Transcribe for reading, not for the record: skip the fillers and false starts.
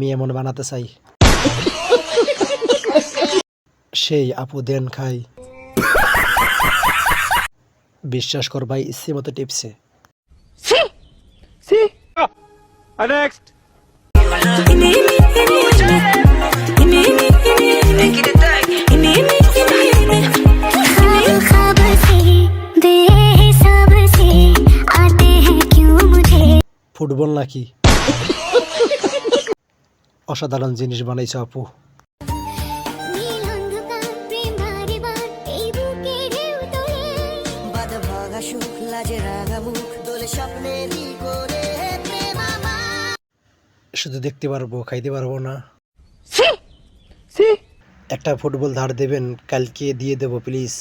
আমি এমন বানাতে চাই। সেই আপু দেন খাই, বিশ্বাস কর ভাই ইচ্ছে মতো টিপছে। Next. ফুটবল নাকি? অসাধারণ জিনিস বানাইছো আপু। শুধু দেখতে পারবো, খাইতে পারবো না। একটা ফুটবল ধার দেবেন, কালকে দিয়ে দেবো প্লিজ।